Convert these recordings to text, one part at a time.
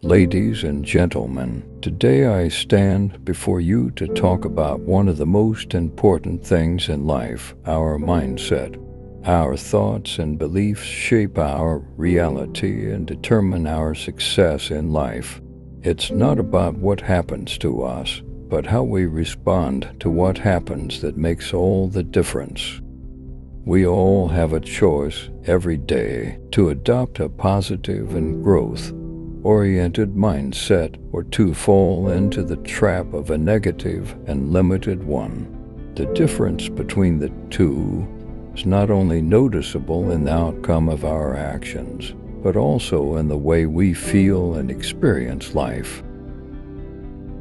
Ladies and gentlemen, today I stand before you to talk about one of the most important things in life, our mindset. Our thoughts and beliefs shape our reality and determine our success in life. It's not about what happens to us, but how we respond to what happens that makes all the difference. We all have a choice every day to adopt a positive and growth-oriented mindset or to fall into the trap of a negative and limited one. The difference between the two is not only noticeable in the outcome of our actions, but also in the way we feel and experience life.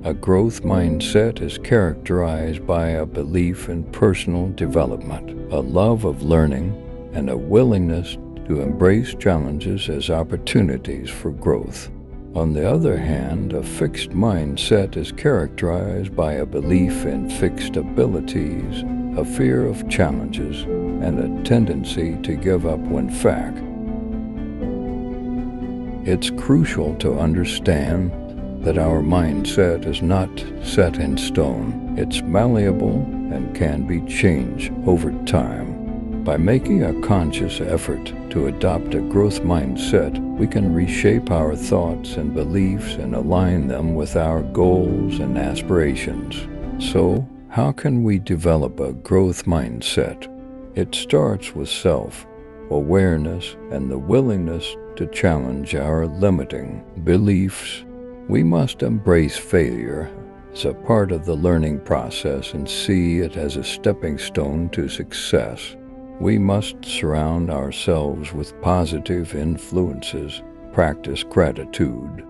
A growth mindset is characterized by a belief in personal development, a love of learning, and a willingness to embrace challenges as opportunities for growth. On the other hand, a fixed mindset is characterized by a belief in fixed abilities, a fear of challenges, and a tendency to give up when fact. It's crucial to understand that our mindset is not set in stone. It's malleable and can be changed over time. By making a conscious effort to adopt a growth mindset, we can reshape our thoughts and beliefs and align them with our goals and aspirations. So, how can we develop a growth mindset? It starts with self-awareness and the willingness to challenge our limiting beliefs. We must embrace failure as a part of the learning process and see it as a stepping stone to success. We must surround ourselves with positive influences, practice gratitude.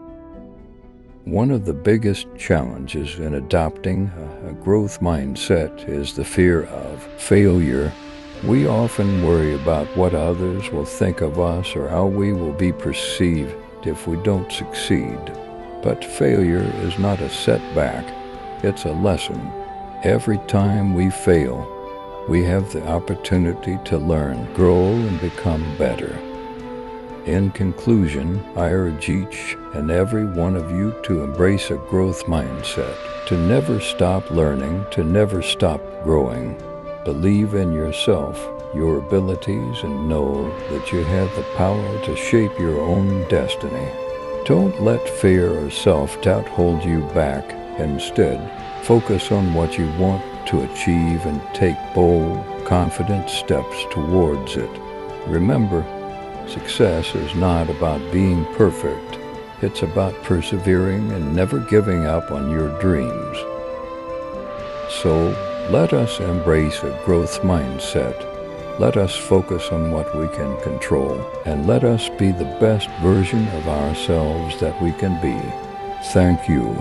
One of the biggest challenges in adopting a growth mindset is the fear of failure. We often worry about what others will think of us or how we will be perceived if we don't succeed. But failure is not a setback, it's a lesson. Every time we fail, we have the opportunity to learn, grow, and become better. In conclusion, I urge each and every one of you to embrace a growth mindset, to never stop learning, to never stop growing. Believe in yourself, your abilities, and know that you have the power to shape your own destiny. Don't let fear or self-doubt hold you back. Instead, focus on what you want to achieve and take bold, confident steps towards it. Remember, success is not about being perfect. It's about persevering and never giving up on your dreams. So, let us embrace a growth mindset. Let us focus on what we can control, and let us be the best version of ourselves that we can be. Thank you.